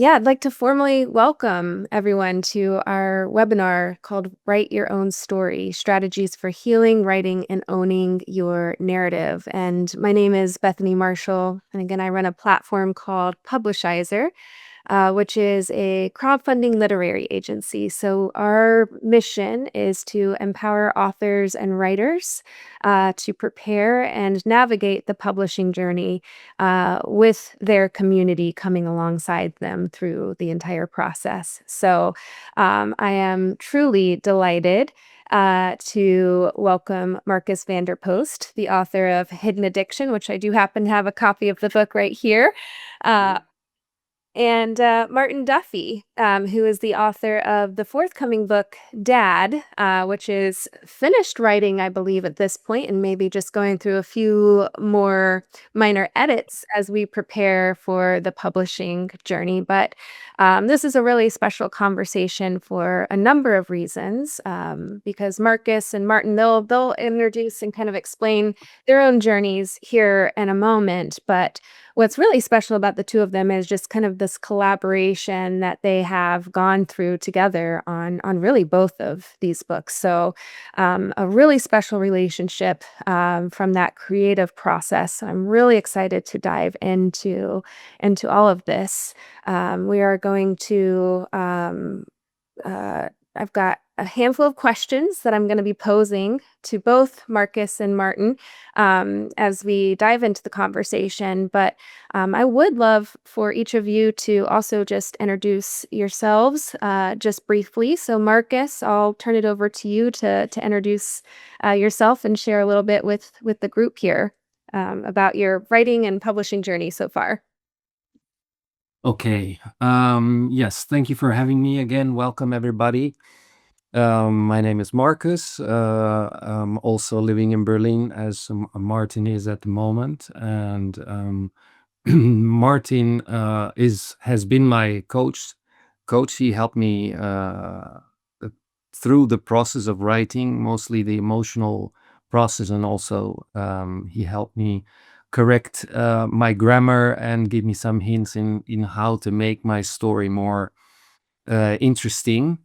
Yeah, I'd like to formally welcome everyone to our webinar called Write Your Own Story Strategies for Healing, Writing, and Owning Your Narrative. And my name is Bethany Marshall. And again, I run a platform called Publishizer, which is a crowdfunding literary agency. So, our mission is to empower authors and writers to prepare and navigate the publishing journey with their community coming alongside them through the entire process. So, I am truly delighted to welcome Marcus Vanderpost, the author of Hidden Addiction, which I do happen to have a copy of the book right here. Uh, and Martin Duffy, who is the author of the forthcoming book, Dad, which is finished writing, I believe, at this point, and maybe just going through a few more minor edits as we prepare for the publishing journey. But this is a really special conversation for a number of reasons, because Marcus and Martin, they'll introduce and kind of explain their own journeys here in a moment, but what's really special about the two of them is just kind of this collaboration that they have gone through together on really both of these books. So, a really special relationship from that creative process. So I'm really excited to dive into all of this. We are going to I've got a handful of questions that I'm going to be posing to both Marcus and Martin as we dive into the conversation. But I would love for each of you to also just introduce yourselves just briefly. So, Marcus, I'll turn it over to you to introduce yourself and share a little bit with the group here about your writing and publishing journey so far. Okay. Yes, thank you for having me again. Welcome, everybody. My name is Marcus. I'm also living in Berlin as Martin is at the moment. And Martin has been my coach. He helped me through the process of writing, mostly the emotional process, and also he helped me correct my grammar and give me some hints in how to make my story more interesting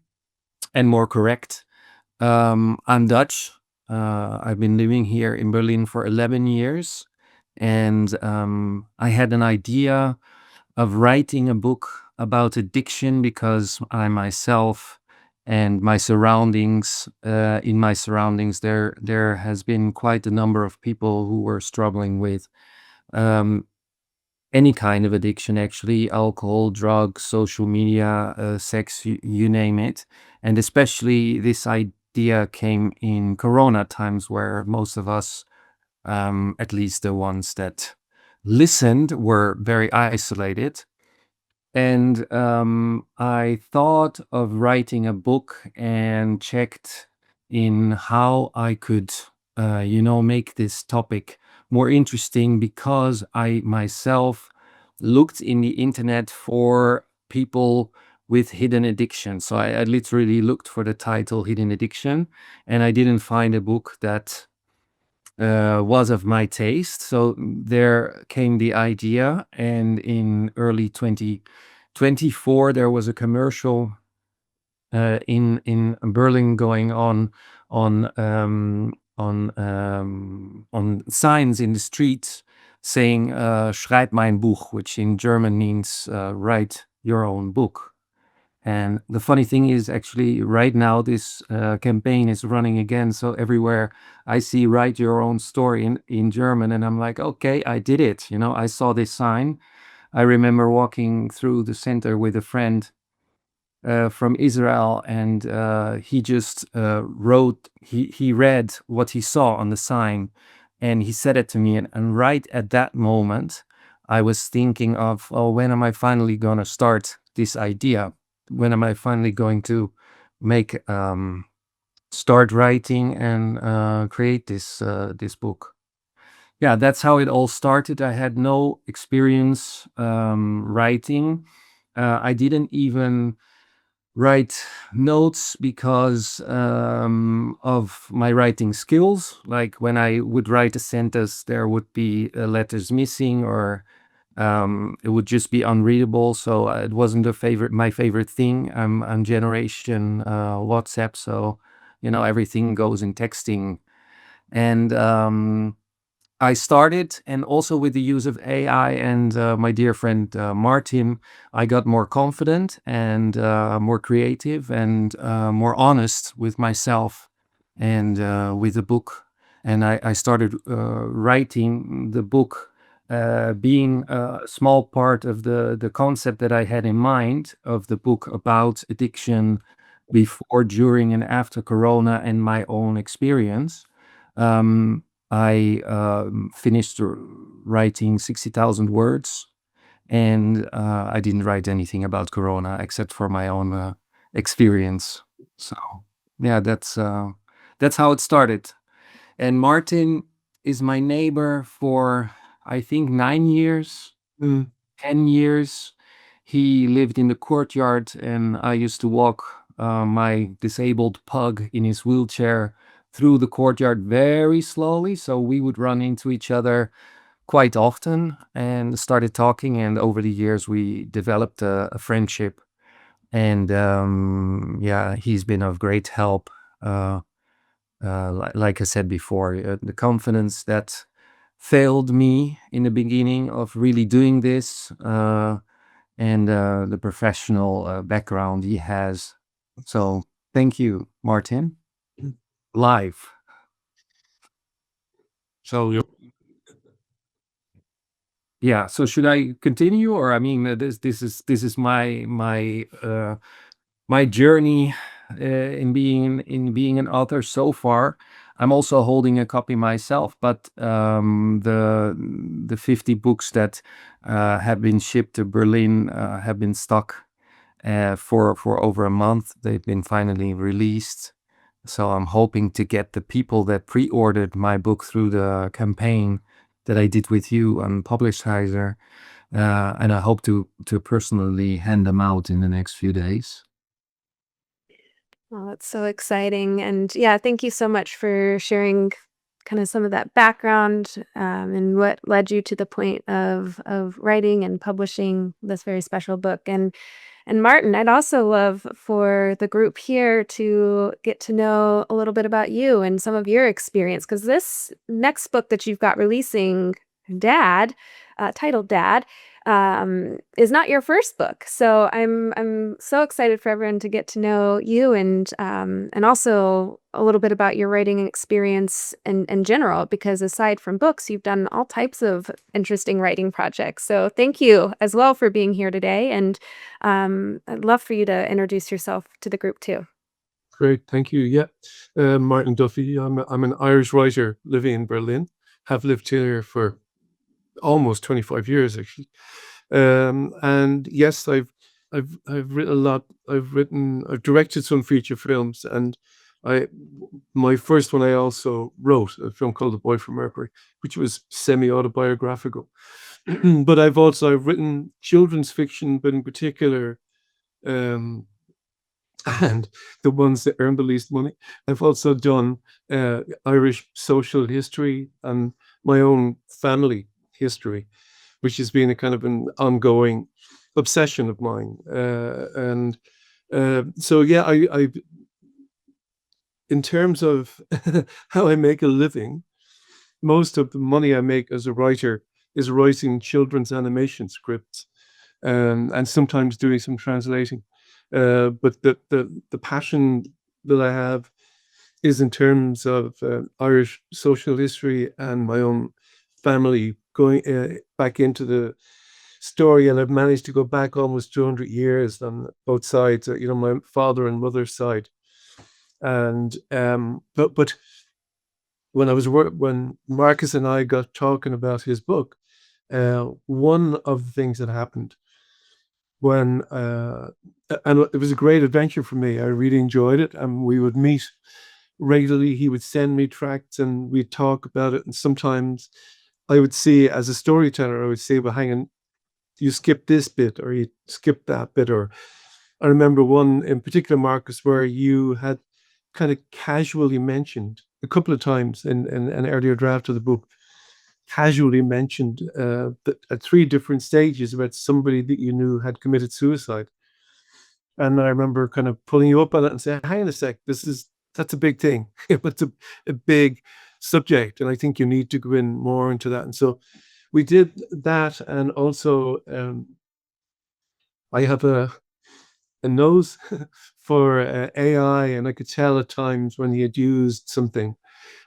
and more correct. I'm Dutch. I've been living here in Berlin for 11 years, and I had an idea of writing a book about addiction because I myself and my surroundings, in my surroundings, there has been quite a number of people who were struggling with um, any kind of addiction, actually, alcohol, drugs, social media, sex, you name it. And especially this idea came in Corona times where most of us, at least the ones that listened, were very isolated. And I thought of writing a book and checked in how I could, make this topic more interesting because I myself looked in the internet for people with hidden addiction. So I literally looked for the title Hidden Addiction, and I didn't find a book that was of my taste. So there came the idea, and in early 2024, there was a commercial in Berlin going on signs in the streets saying "Schreib mein Buch," which in German means "write your own book." And the funny thing is, actually, right now, this campaign is running again. So everywhere I see "write your own story" in German, and I'm like, okay, I did it. I saw this sign. I remember walking through the center with a friend from Israel, and he just he read what he saw on the sign, and he said it to me. And right at that moment, I was thinking of, oh, when am I finally going to start this idea? When am I finally going to make start writing and create this book? Yeah, that's how it all started. I had no experience writing. I didn't even write notes because of my writing skills. Like when I would write a sentence, there would be letters missing, or It would just be unreadable. So it wasn't my favorite thing. I'm on generation WhatsApp, so everything goes in texting. And I started, and also with the use of AI and my dear friend Martin, I got more confident and more creative and more honest with myself and with the book. And I started writing the book, being a small part of the concept that I had in mind of the book about addiction before, during, and after Corona and my own experience. I finished writing 60,000 words, and I didn't write anything about Corona except for my own experience. So, yeah, that's how it started. And Martin is my neighbor for, I think, 9 years, Mm. 10 years. He lived in the courtyard, and I used to walk my disabled pug in his wheelchair through the courtyard very slowly. So we would run into each other quite often and started talking. And over the years, we developed a friendship. And yeah, he's been of great help. Like I said before, the confidence that failed me in the beginning of really doing this, and the professional background he has. So thank you, Martin. Live. So you Yeah. So should I continue, or I mean, this is my journey in being an author so far. I'm also holding a copy myself, but the 50 books that have been shipped to Berlin have been stuck for over a month. They've been finally released. So I'm hoping to get the people that pre-ordered my book through the campaign that I did with you on Publishizer, and I hope to personally hand them out in the next few days. Oh, that's so exciting. And yeah, thank you so much for sharing kind of some of that background, and what led you to the point of writing and publishing this very special book. And Martin, I'd also love for the group here to get to know a little bit about you and some of your experience, because this next book that you've got releasing, Dad, titled Dad, is not your first book. So I'm so excited for everyone to get to know you, and also a little bit about your writing experience in general, because aside from books, you've done all types of interesting writing projects. So thank you as well for being here today. And I'd love for you to introduce yourself to the group too. Great, thank you. Yeah, Martin Duffy. I'm an Irish writer living in Berlin. Have lived here for almost 25 years actually. And yes, I've written a lot. I've directed some feature films, and I my first one I also wrote a film called The Boy from Mercury, which was semi-autobiographical. But I've written children's fiction, but in particular, um, and the ones that earn the least money. I've also done Irish social history and my own family history, which has been a kind of an ongoing obsession of mine. And so, yeah, I in terms of how I make a living, most of the money I make as a writer is writing children's animation scripts, and sometimes doing some translating. But the passion that I have is in terms of Irish social history and my own family, going back into the story. And I've managed to go back almost 200 years on both sides, my father and mother's side. And but when Marcus and I got talking about his book, one of the things that happened when and it was a great adventure for me. I really enjoyed it, and we would meet regularly. He would send me tracts, and we'd talk about it. And sometimes I would see, as a storyteller, I would say, "Well, hang on, you skip this bit, or you skip that bit." Or I remember one in particular, Marcus, where you had kind of casually mentioned a couple of times in an earlier draft of the book casually mentioned that at 3 different stages about somebody that you knew had committed suicide. And I remember kind of pulling you up on it and saying, hang on a sec, that's a big thing. It's a big subject. And I think you need to go in more into that. And so we did that. And also, I have a nose for AI, and I could tell at times when he had used something,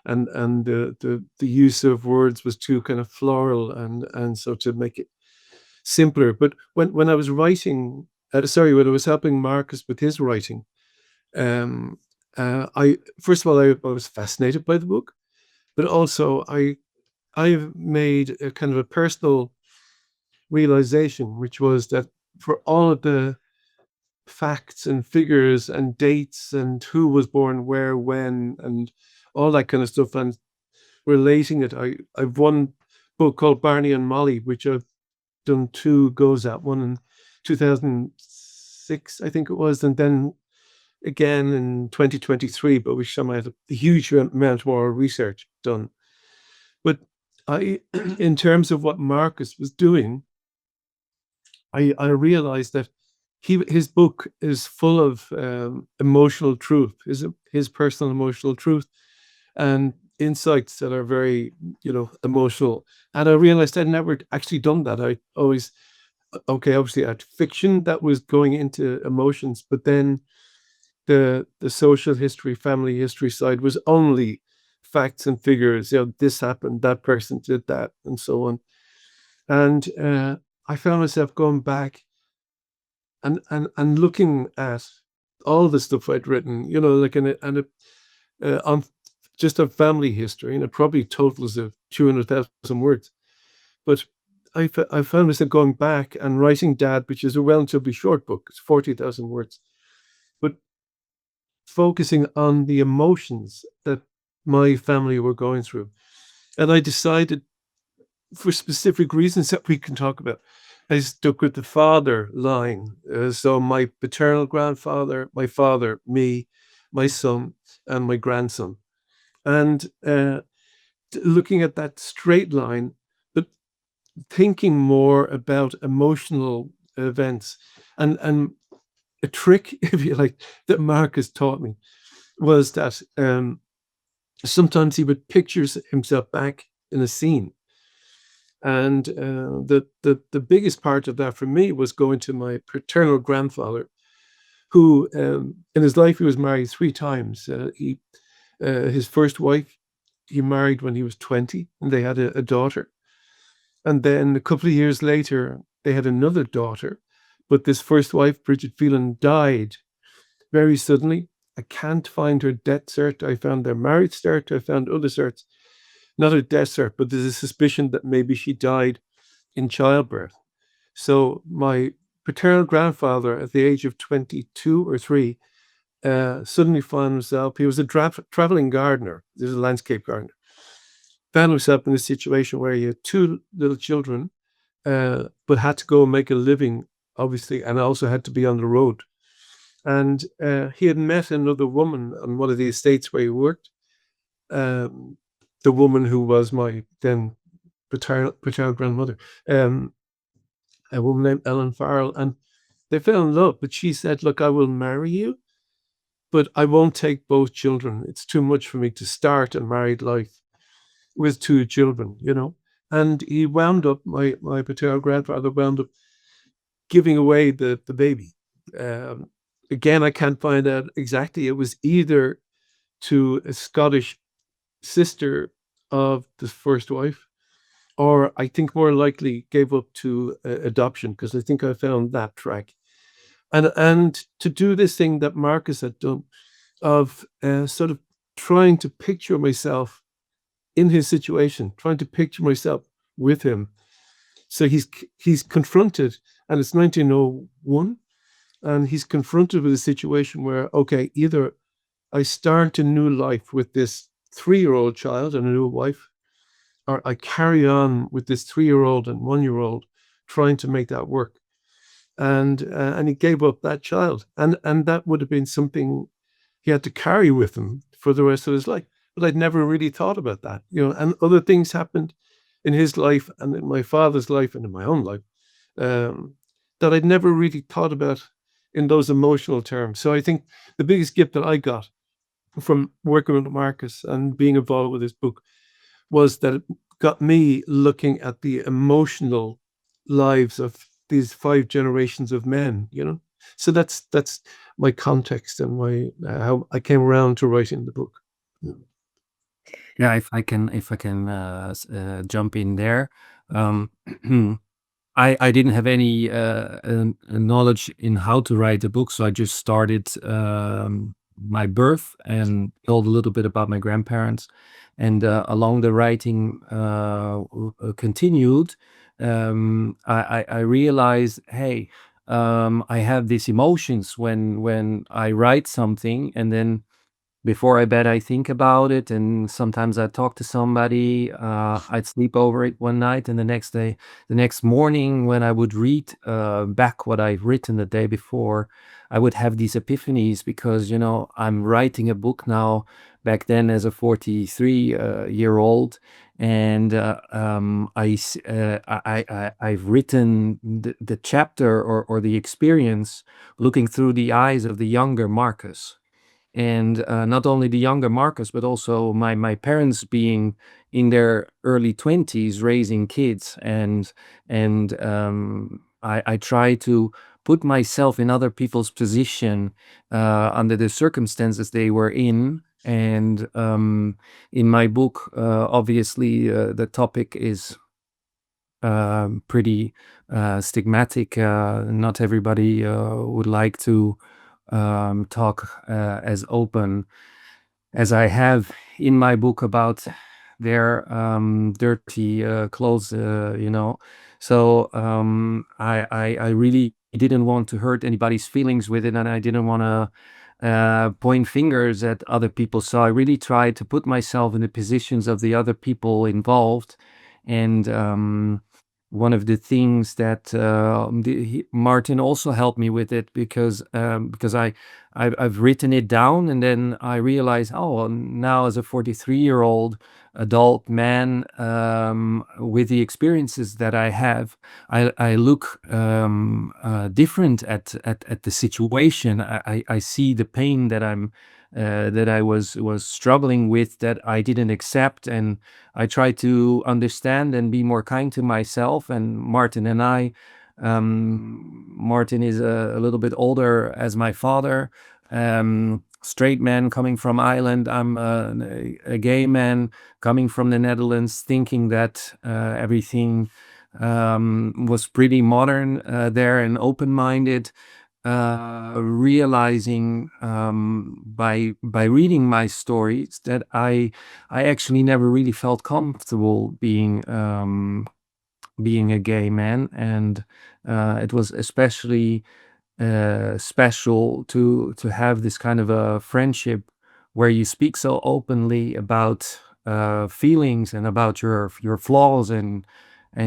and the use of words was too kind of floral, and so to make it simpler. But when I was writing, when I was helping Marcus with his writing, I first of all I was fascinated by the book, but also I've made a kind of a personal realization, which was that for all of the facts and figures and dates and who was born where, when, and all that kind of stuff, and relating it. I've one book called Barney and Molly, which I've done 2 goes at, one in 2006, I think it was, and then again in 2023, but which I had a huge amount more research done. But in terms of what Marcus was doing, I realized that his book is full of emotional truth, his personal emotional truth, and insights that are very, emotional. And I realized I'd never actually done that. I always, obviously I had fiction that was going into emotions, but then the social history, family history side was only facts and figures. This happened, that person did that, and so on. And I found myself going back and looking at all the stuff I'd written, like on just a family history, and it probably totals of 200,000 words. But I found myself going back and writing Dad, which is a relatively short book. It's 40,000 words, but focusing on the emotions that my family were going through. And I decided, for specific reasons that we can talk about, I stuck with the father line. So my paternal grandfather, my father, me, my son, and my grandson. And looking at that straight line, but thinking more about emotional events. And a trick, if you like, that Marcus taught me was that sometimes he would picture himself back in a scene. And the biggest part of that for me was going to my paternal grandfather, who in his life he was married 3 times. His first wife he married when he was 20, and they had a daughter. And then a couple of years later, they had another daughter. But this first wife, Bridget Phelan, died very suddenly. I can't find her death cert. I found their marriage cert. I found other certs. Not a death cert, but there's a suspicion that maybe she died in childbirth. So my paternal grandfather, at the age of 22 or 3, suddenly found himself, he was a traveling gardener. He was a landscape gardener. Found himself in a situation where he had 2 little children, but had to go and make a living, obviously, and also had to be on the road. And he had met another woman on one of the estates where he worked, the woman who was my then paternal grandmother, a woman named Ellen Farrell, and they fell in love. But she said, "Look, I will marry you, but I won't take both children. It's too much for me to start a married life with 2 children, And he wound up, my paternal grandfather wound up giving away the baby. Again, I can't find out exactly. It was either to a Scottish sister of the first wife, or I think more likely gave up to adoption, because I think I found that track. And to do this thing that Marcus had done of sort of trying to picture myself in his situation, trying to picture myself with him. So he's confronted, and it's 1901, and he's confronted with a situation where, okay, either I start a new life with this 3-year-old child and a new wife, or I carry on with this 3-year-old and 1-year-old trying to make that work. And he gave up that child, and that would have been something he had to carry with him for the rest of his life. But I'd never really thought about that, and other things happened in his life and in my father's life and in my own life, that I'd never really thought about in those emotional terms. So I think the biggest gift that I got from working with Marcus and being involved with this book was that it got me looking at the emotional lives of these 5 generations of men, you know. So that's my context and my how I came around to writing the book. Yeah, if I can jump in there. Um, I didn't have any knowledge in how to write a book, so I just started my birth and told a little bit about my grandparents, and along the writing continued. I realized, hey, I have these emotions when I write something, and then before I bed, I think about it, and sometimes I talk to somebody. I'd sleep over it one night, and the next morning, when I would read back what I've written the day before, I would have these epiphanies because, I'm writing a book now. Back then, as a 43 year old, and I've written the chapter or the experience looking through the eyes of the younger Marcus, and not only the younger Marcus, but also my parents being in their early 20s, raising kids, and I try to put myself in other people's position under the circumstances they were in. And in my book, obviously, the topic is pretty stigmatic. Not everybody would like to talk as open as I have in my book about their dirty clothes, So I really didn't want to hurt anybody's feelings with it, and I didn't want to point fingers at other people. So I really tried to put myself in the positions of the other people involved, and one of the things that Martin also helped me with it, because I've written it down, and then I realized, oh, now as a 43-year-old adult man, with the experiences that I have, I look different at the situation. I see the pain that that I was struggling with, that I didn't accept, and I try to understand and be more kind to myself. And Martin and I, Martin is a little bit older as my father, straight man coming from Ireland. I'm a gay man coming from the Netherlands, thinking that everything was pretty modern there and open-minded. Realizing by reading my stories that I actually never really felt comfortable being a gay man, and it was especially special to have this kind of a friendship where you speak so openly about feelings and about your flaws and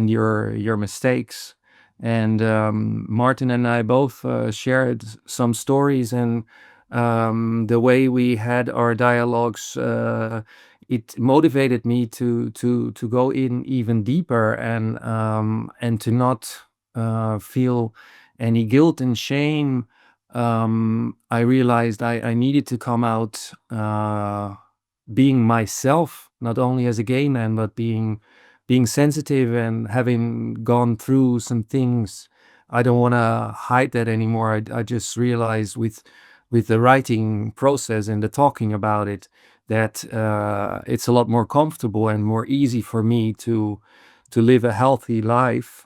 your mistakes. And Martin and I both shared some stories, and the way we had our dialogues, it motivated me to go in even deeper, and to not feel any guilt and shame. I realized I needed to come out being myself, not only as a gay man, but being sensitive and having gone through some things. I don't want to hide that anymore. I just realized with the writing process and the talking about it, that it's a lot more comfortable and more easy for me to live a healthy life,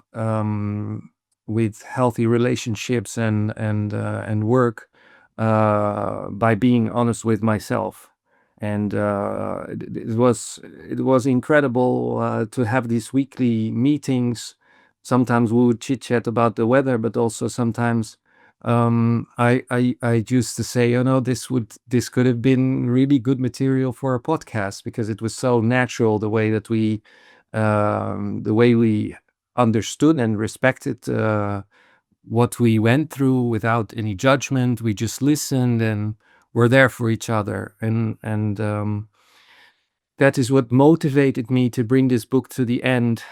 with healthy relationships and work, by being honest with myself. And it was incredible to have these weekly meetings. Sometimes we would chit chat about the weather, but also sometimes I used to say, this could have been really good material for a podcast, because it was so natural, the way that we understood and respected what we went through without any judgment. We just listened and were there for each other. And that is what motivated me to bring this book to the end.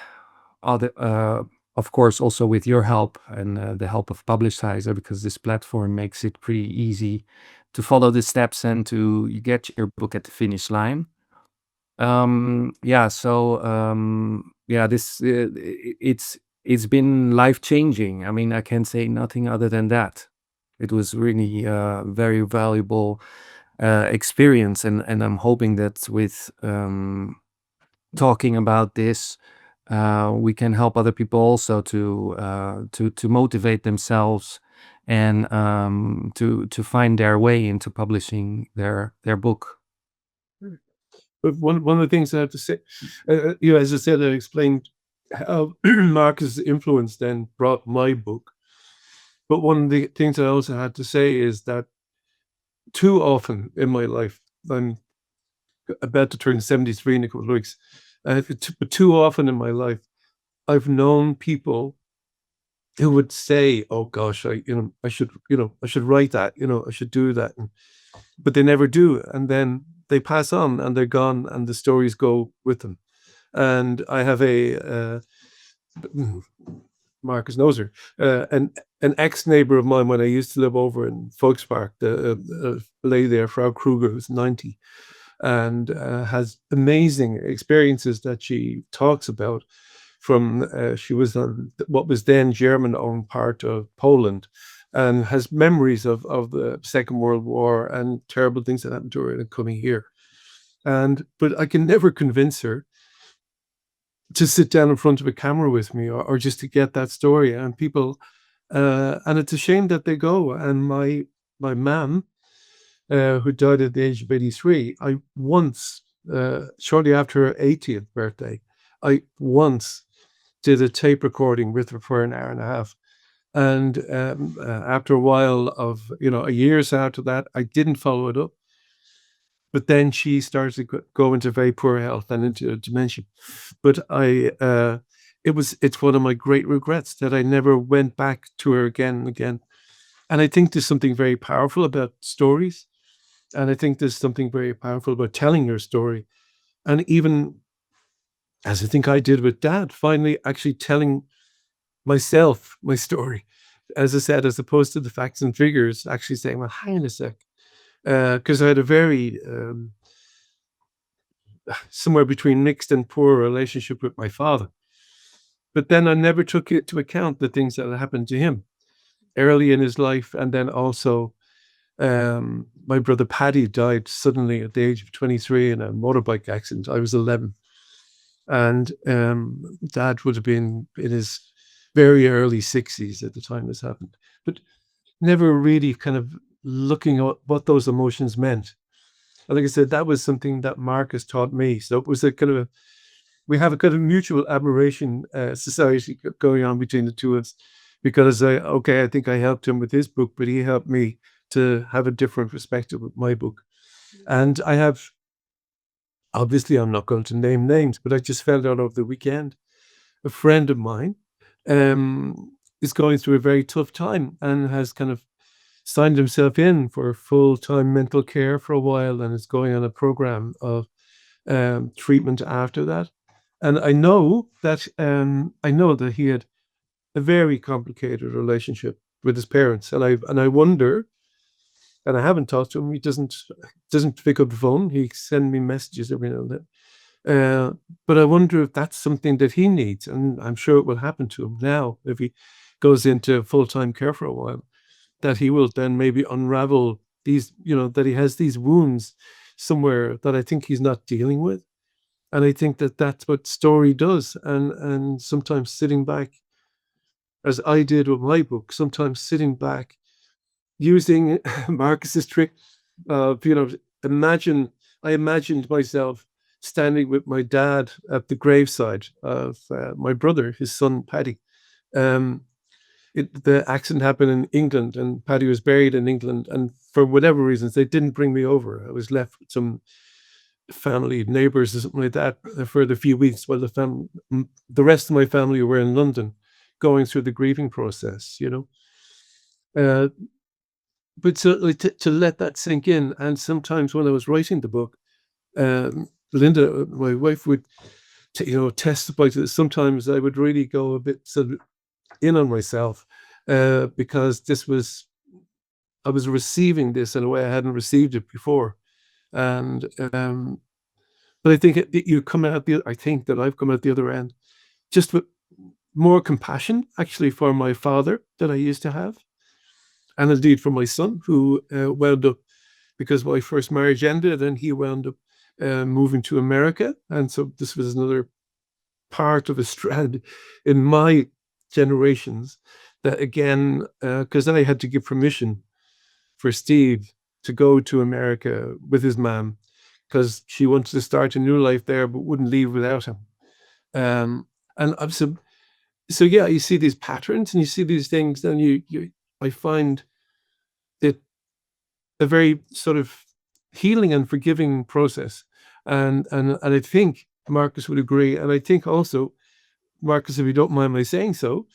Of course, also with your help and the help of Publishizer, because this platform makes it pretty easy to follow the steps and to get your book at the finish line. It's been life changing. I mean, I can say nothing other than that. It was really very valuable experience, and I'm hoping that with talking about this, we can help other people also to motivate themselves and to find their way into publishing their book. But one of the things I have to say, as I said, I explained how Marcus' influence then brought my book. But one of the things I also had to say is that too often in my life, I'm about to turn 73 in a couple of weeks, but too often in my life, I've known people who would say, "Oh gosh, I should write that, I should do that," but they never do, and then they pass on and they're gone, and the stories go with them. And I have Marcus knows her, an ex-neighbor of mine when I used to live over in Folkspark, the lady there, Frau Kruger, who's 90, and has amazing experiences that she talks about from, she was on what was then German-owned part of Poland, and has memories of the Second World War and terrible things that happened to her in coming here. But I can never convince her to sit down in front of a camera with me, or just to get that story. And people, and it's a shame that they go. And my mum, who died at the age of 83, I once, shortly after her 80th birthday, I once did a tape recording with her for an hour and a half. And after a while of, years after that, I didn't follow it up. But then she started to go into very poor health and into dementia. But it's one of my great regrets that I never went back to her again and again. And I think there's something very powerful about stories. And I think there's something very powerful about telling your story. And even, as I think I did with Dad, finally actually telling myself my story, as I said, as opposed to the facts and figures, actually saying, well, hang on a sec. Because I had a very somewhere between mixed and poor relationship with my father. But then I never took into account the things that had happened to him early in his life. And then also, my brother Paddy died suddenly at the age of 23 in a motorbike accident. I was 11. And Dad would have been in his very early 60s at the time this happened. But never really kind of looking at what those emotions meant. And like I said, that was something that Marcus taught me. So it was we have a kind of mutual admiration society going on between the two of us, because I think I helped him with his book, but he helped me to have a different perspective with my book. And I have, obviously I'm not going to name names, but I just found out over the weekend, a friend of mine is going through a very tough time and has kind of signed himself in for full-time mental care for a while, and is going on a program of treatment after that. And I know that he had a very complicated relationship with his parents, and I wonder, and I haven't talked to him. He doesn't pick up the phone. He sends me messages every now and then. But I wonder if that's something that he needs, and I'm sure it will happen to him now if he goes into full-time care for a while, that he will then maybe unravel these, that he has these wounds somewhere that I think he's not dealing with. And I think that that's what story does. And sometimes sitting back, as I did with my book, sometimes sitting back, using Marcus's trick of, I imagined myself standing with my dad at the graveside of my brother, his son, Paddy. The accident happened in England, and Paddy was buried in England. And for whatever reasons, they didn't bring me over. I was left with some family, neighbors or something like that for the few weeks while the rest of my family were in London going through the grieving process, but to let that sink in. And sometimes when I was writing the book, Linda, my wife, would testify to this. Sometimes I would really go a bit sort of in on myself because I was receiving this in a way I hadn't received it before. And but I think I think that I've come out the other end just with more compassion, actually, for my father than I used to have, and indeed for my son, who wound up, because my first marriage ended, and he wound up moving to America, and so this was another part of a strand in my generations that, again, because then I had to give permission for Steve to go to America with his mom because she wanted to start a new life there but wouldn't leave without him. And I'm so yeah, you see these patterns and you see these things, and I find it a very sort of healing and forgiving process. And I think Marcus would agree. And I think also, Marcus, if you don't mind my saying so,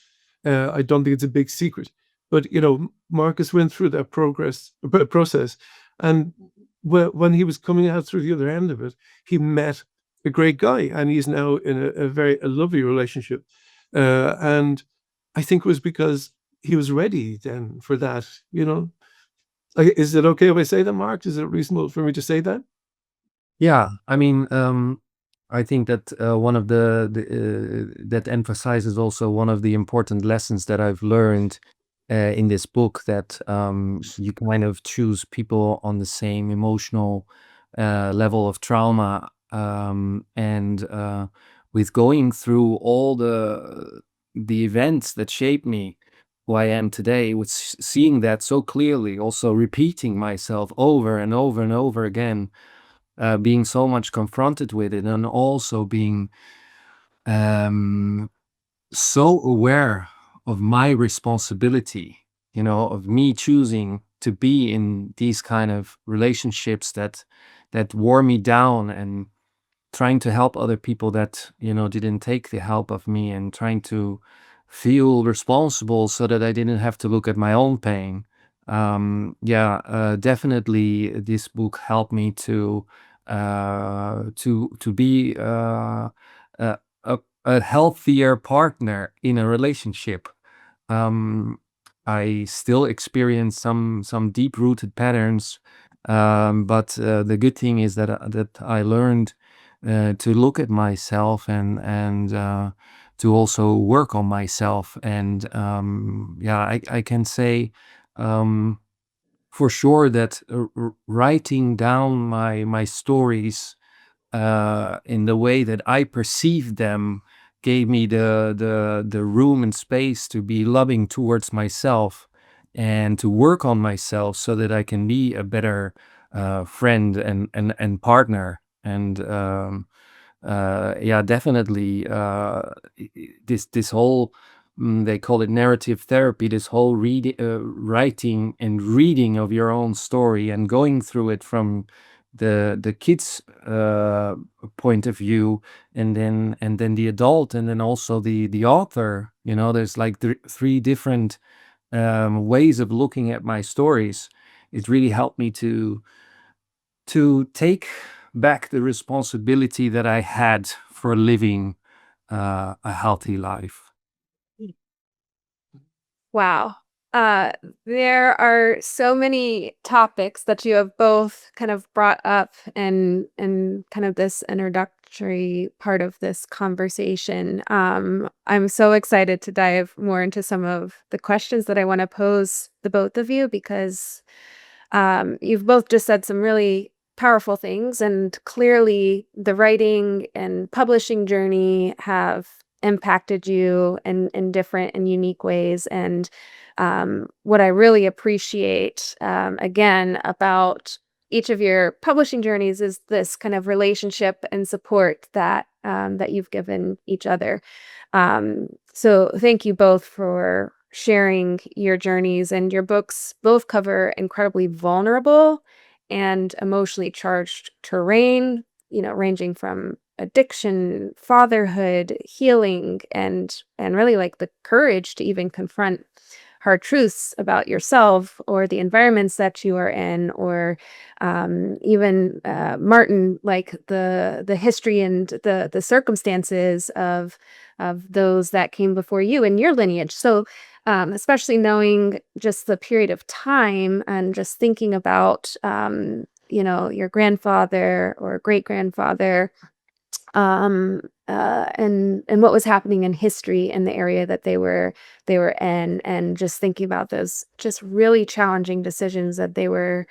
I don't think it's a big secret. But Marcus went through that process, and when he was coming out through the other end of it, he met a great guy, and he's now in a lovely relationship. And I think it was because he was ready then for that. Is it okay if I say that, Mark? Is it reasonable for me to say that? Yeah, I mean, I think that one of that emphasizes also one of the important lessons that I've learned in this book, that you kind of choose people on the same emotional level of trauma, and with going through all the events that shaped me who I am today, with seeing that so clearly, also repeating myself over and over and over again, being so much confronted with it, and also being so aware of my responsibility, of me choosing to be in these kind of relationships that wore me down, and trying to help other people that didn't take the help of me, and trying to feel responsible so that I didn't have to look at my own pain. Yeah, definitely this book helped me to be a, a healthier partner in a relationship. um, I still experience some deep-rooted patterns, but the good thing is that I learned to look at myself, and to also work on myself. And yeah, I can say for sure that writing down my stories in the way that I perceived them gave me the room and space to be loving towards myself, and to work on myself so that I can be a better friend and partner. And yeah, definitely, this whole, they call it narrative therapy, this whole writing and reading of your own story, and going through it from the kids point of view, and then the adult, and then also the author. There's like three different ways of looking at my stories. It really helped me to take back the responsibility that I had for living a healthy life. Wow. Uh, there are so many topics that you have both kind of brought up and kind of this introductory part of this conversation. I'm so excited to dive more into some of the questions that I want to pose the both of you, because you've both just said some really powerful things, and clearly the writing and publishing journey have impacted you in different and unique ways. And what I really appreciate, again, about each of your publishing journeys is this kind of relationship and support that you've given each other. So thank you both for sharing your journeys, and your books both cover incredibly vulnerable and emotionally charged terrain, ranging from addiction, fatherhood, healing, and really like the courage to even confront hard truths about yourself or the environments that you are in, or even Martin, like the history and the circumstances of those that came before you in your lineage. So especially knowing just the period of time and just thinking about your grandfather or great grandfather, and what was happening in history in the area that they were in, and just thinking about those just really challenging decisions that they were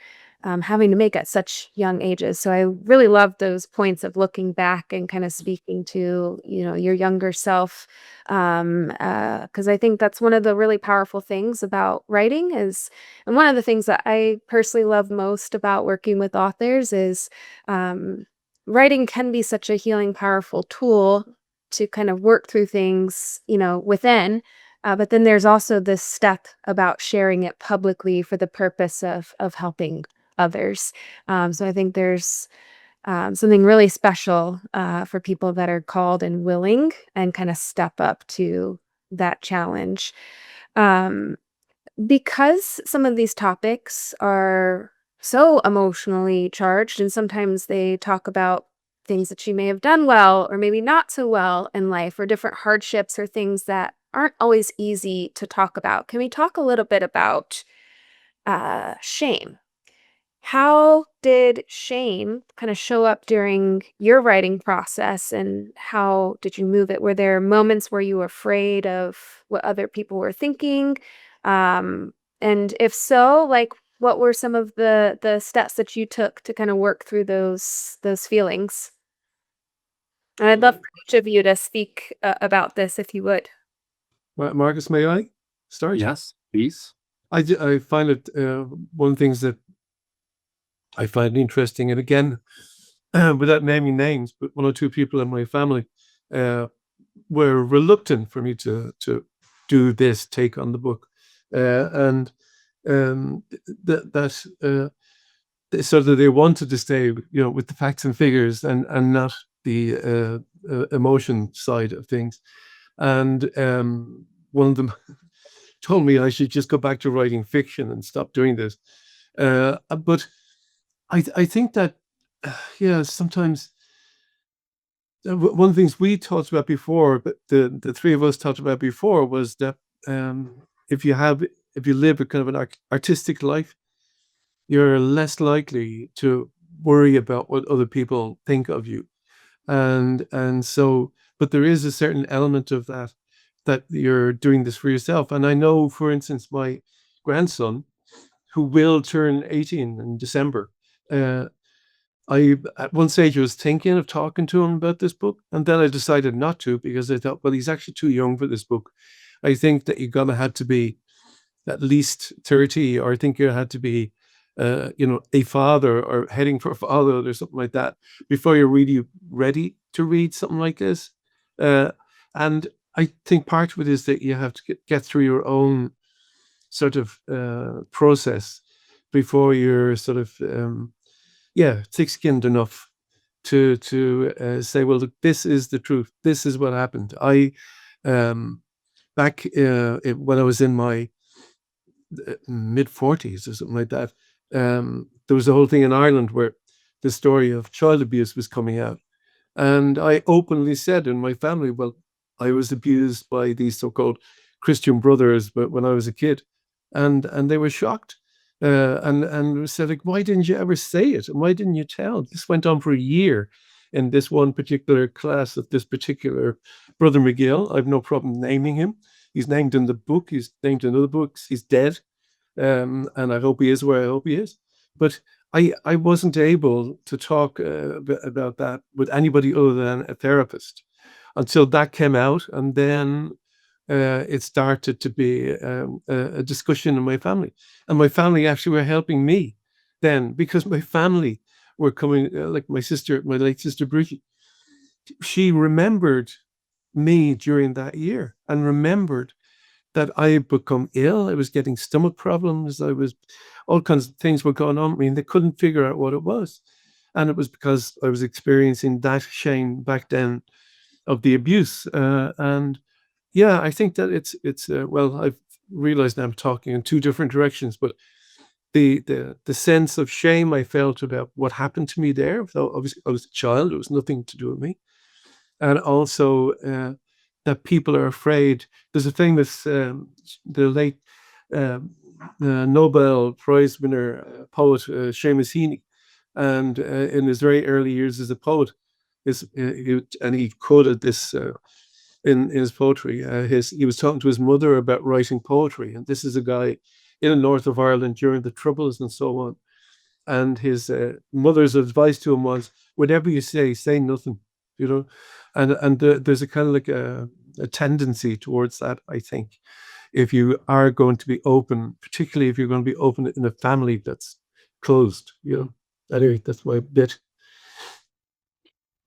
having to make at such young ages. So I really love those points of looking back and kind of speaking to your younger self, because I think that's one of the really powerful things about writing is, and one of the things that I personally love most about working with authors is, um, writing can be such a healing, powerful tool to kind of work through things, within. But then there's also this step about sharing it publicly for the purpose of helping others. So I think there's something really special for people that are called and willing and kind of step up to that challenge. Um, because some of these topics are so emotionally charged, and sometimes they talk about things that you may have done well or maybe not so well in life, or different hardships or things that aren't always easy to talk about. Can we talk a little bit about shame? How did shame kind of show up during your writing process, and how did you move it? Were there moments where you were afraid of what other people were thinking? Um, and if so, like what were some of the steps that you took to kind of work through those feelings? And I'd love for each of you to speak about this if you would. Marcus, may I start? Yes, please. I find it one of the things that I find interesting, and again, without naming names, but one or two people in my family uh, were reluctant for me to do this take on the book, and that so that they wanted to stay, with the facts and figures, and not the emotion side of things. And one of them told me I should just go back to writing fiction and stop doing this. But I think that yeah, sometimes one of the things we talked about before, but the three of us talked about before, was that um, if you live a kind of an artistic life, you're less likely to worry about what other people think of you, and so, but there is a certain element of that you're doing this for yourself. And I know, for instance, my grandson, who will turn 18 in December, uh, I at one stage was thinking of talking to him about this book, and then I decided not to, because I thought, well, he's actually too young for this book. I think that you're gonna have to be at least 30, or I think you had to be, a father or heading for fatherhood or something like that, before you're really ready to read something like this. Uh, and I think part of it is that you have to get through your own sort of process before you're sort of thick-skinned enough to say, well, look, this is the truth. This is what happened. I back when I was in my mid 40s or something like that, there was a whole thing in Ireland where the story of child abuse was coming out. And I openly said in my family, well, I was abused by these so-called Christian brothers, but when I was a kid, and they were shocked, and said, like, why didn't you ever say it? And why didn't you tell? This went on for a year in this one particular class of this particular brother McGill. I've no problem naming him. He's named in the book. He's named in other books. He's dead, and I hope he is where I hope he is. But I wasn't able to talk about that with anybody other than a therapist until that came out, and then it started to be a discussion in my family, and my family actually were helping me then, because my family were coming, like my sister, my late sister Bridget. She remembered me during that year and remembered that I had become ill. I was getting stomach problems. All kinds of things were going on. I mean, they couldn't figure out what it was. And it was because I was experiencing that shame back then of the abuse. And yeah, I think that it's well, realizing I'm talking in two different directions, but the sense of shame I felt about what happened to me there. So obviously, I was a child; it was nothing to do with me, and also that people are afraid. There's a famous the late um, Nobel Prize winner poet Seamus Heaney, and in his very early years as a poet, and he quoted this in his poetry. He was talking to his mother about writing poetry, and this is a guy in the north of Ireland during the Troubles and so on. And his mother's advice to him was, "Whatever you say nothing." You know, and there's a kind of like a tendency towards that. I think if you are going to be open, particularly if you're going to be open in a family that's closed, Anyway, that's my bit.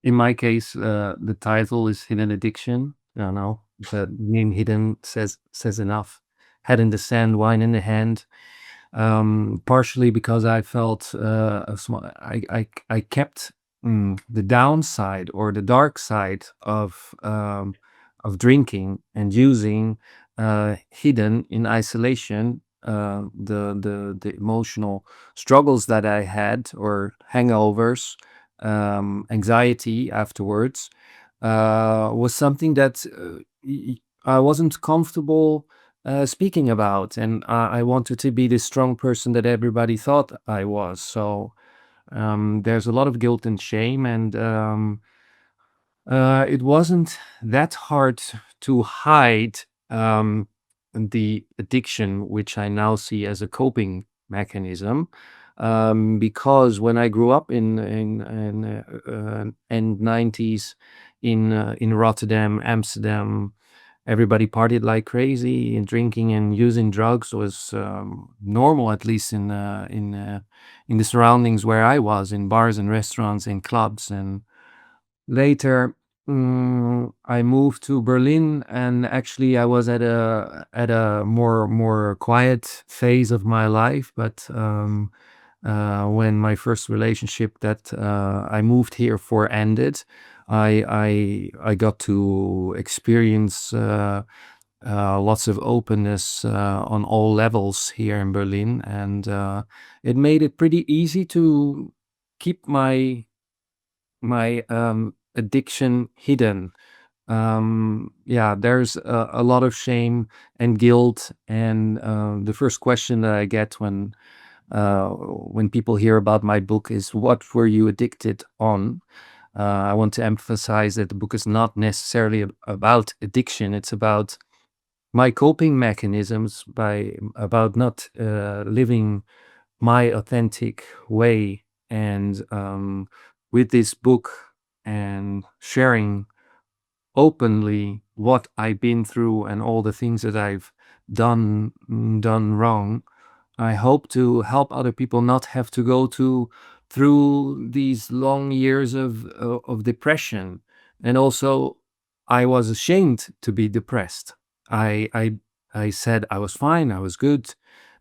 In my case, the title is Hidden Addiction. I don't know, the name hidden says enough. Head in the sand, wine in the hand. Partially because I felt a small. I kept the downside or the dark side of drinking and using hidden in isolation. The emotional struggles that I had or hangovers, anxiety afterwards, was something that I wasn't comfortable speaking about, and I wanted to be the strong person that everybody thought I was. So there's a lot of guilt and shame, and it wasn't that hard to hide the addiction, which I now see as a coping mechanism. Because when I grew up in end 90s in Rotterdam, Amsterdam, everybody partied like crazy, and drinking and using drugs was normal, at least in the surroundings where I was, in bars and restaurants and clubs. And later, I moved to Berlin, and actually, I was at a more quiet phase of my life. But when my first relationship that I moved here for ended, I got to experience lots of openness on all levels here in Berlin, and it made it pretty easy to keep my addiction hidden. Yeah, there's a lot of shame and guilt, and the first question that I get when people hear about my book is, "What were you addicted on?" I want to emphasize that the book is not necessarily about addiction. It's about my coping mechanisms, about not living my authentic way. And with this book and sharing openly what I've been through and all the things that I've done wrong, I hope to help other people not have to go through these long years of depression. And also, I was ashamed to be depressed. I said I was fine, I was good.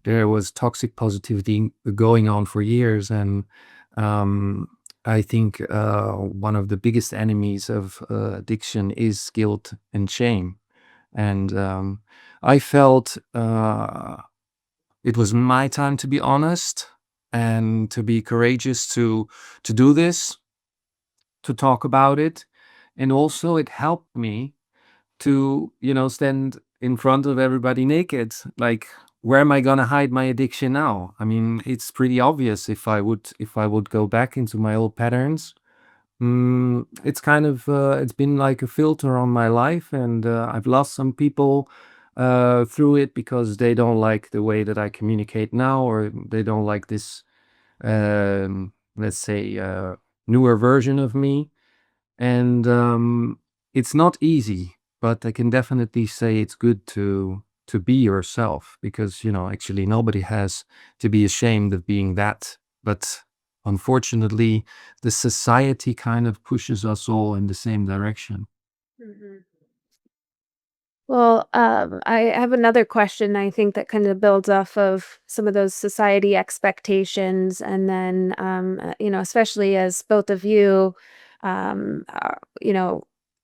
There was toxic positivity going on for years, and um, I think one of the biggest enemies of addiction is guilt and shame. And I felt it was my time to be honest and to be courageous to do this, to talk about it. And also it helped me to, stand in front of everybody naked. Like, where am I gonna hide my addiction now? I mean, it's pretty obvious if I would go back into my old patterns. It's kind of it's been like a filter on my life, and I've lost some people through it because they don't like the way that I communicate now, or they don't like this, let's say, newer version of me. And it's not easy, but I can definitely say it's good to be yourself, because actually nobody has to be ashamed of being that. But unfortunately, the society kind of pushes us all in the same direction. Mhm. Well, I have another question, I think, that kind of builds off of some of those society expectations, and then, especially as both of you, are,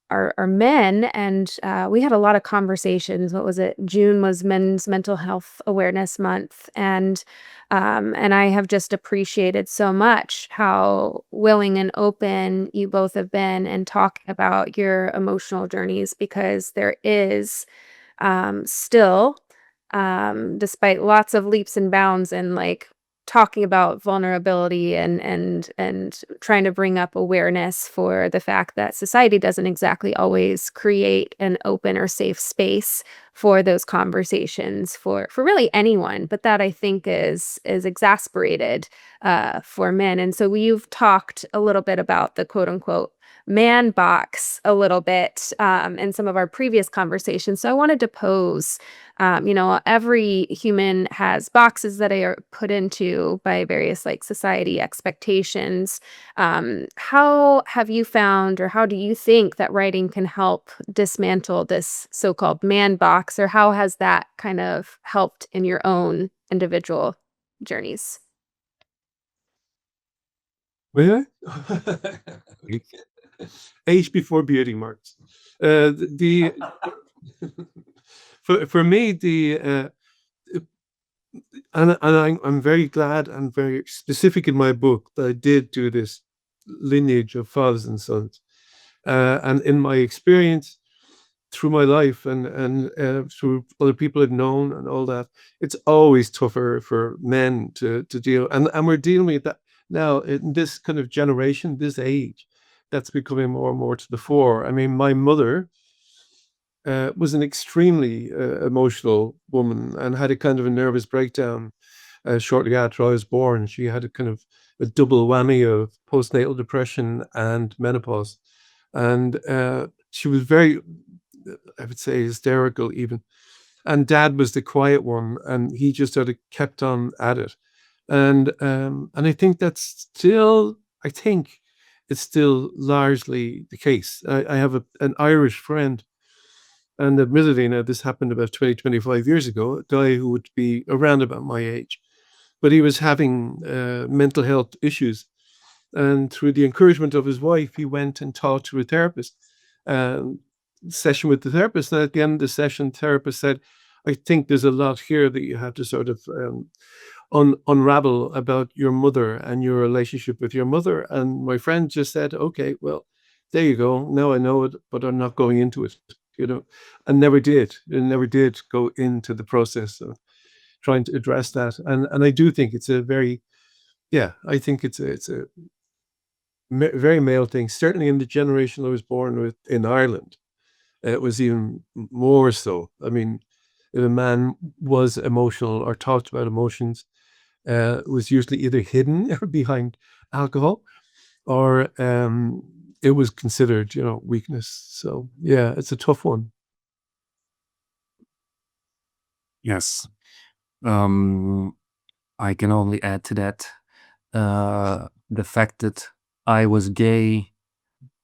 are men, and we had a lot of conversations. What was it? June was Men's Mental Health Awareness Month, and I have just appreciated so much how willing and open you both have been in talking about your emotional journeys, because there is still, despite lots of leaps and bounds and like talking about vulnerability and trying to bring up awareness for the fact that society doesn't exactly always create an open or safe space for those conversations for really anyone, but that I think is exasperated for men. And so you've talked a little bit about the quote unquote man box a little bit in some of our previous conversations. So I wanted to pose, every human has boxes that they are put into by various like society expectations. How have you found, or how do you think that writing can help dismantle this so-called man box, or how has that kind of helped in your own individual journeys? May I? Age before beauty, marks. The for me, and I'm very glad and very specific in my book that I did do this lineage of fathers and sons. And in my experience through my life and through other people I've known and all that, it's always tougher for men to deal. And we're dealing with that now in this kind of generation, this age, that's becoming more and more to the fore. I mean, my mother was an extremely emotional woman and had a kind of a nervous breakdown shortly after I was born. She had a kind of a double whammy of postnatal depression and menopause. And she was very, I would say, hysterical even. And dad was the quiet one, and he just sort of kept on at it. And I think that's still, I think it's still largely the case. I have an Irish friend, and admittedly, now this happened about 20, 25 years ago, a guy who would be around about my age, but he was having mental health issues. And through the encouragement of his wife, he went and talked to a therapist, um, session with the therapist. And at the end of the session, therapist said, I think there's a lot here that you have to sort of unravel about your mother and your relationship with your mother. And my friend just said, okay, well, there you go. Now I know it, but I'm not going into it, you know, and never did. And never did go into the process of trying to address that. And I do think it's a very, yeah, I think it's a very male thing. Certainly in the generation I was born with in Ireland, it was even more so. I mean, if a man was emotional or talked about emotions, it was usually either hidden or behind alcohol, or it was considered, weakness. So yeah, it's a tough one. Yes. Um, I can only add to that the fact that I was gay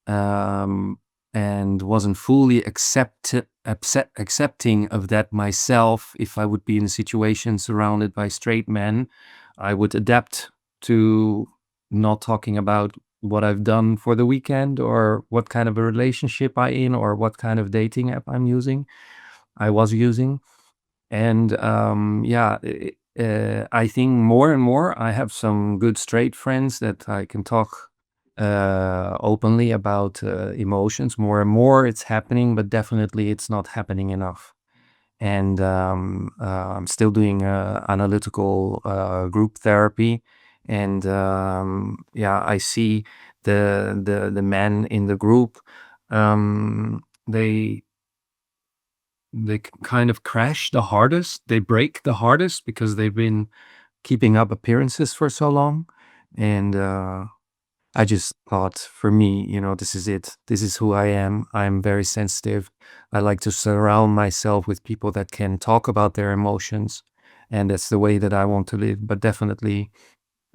um, and wasn't fully accepting of that myself. If I would be in a situation surrounded by straight men, I would adapt to not talking about what I've done for the weekend or what kind of a relationship I in or what kind of dating app I was using. And yeah, I think more and more I have some good straight friends that I can talk openly about emotions. More and more it's happening, but definitely it's not happening enough. And I'm still doing analytical group therapy. And yeah, I see the men in the group. They kind of crash the hardest. They break the hardest because they've been keeping up appearances for so long. And I just thought, for me, this is it. This is who I am. I'm very sensitive. I like to surround myself with people that can talk about their emotions. And that's the way that I want to live. But definitely,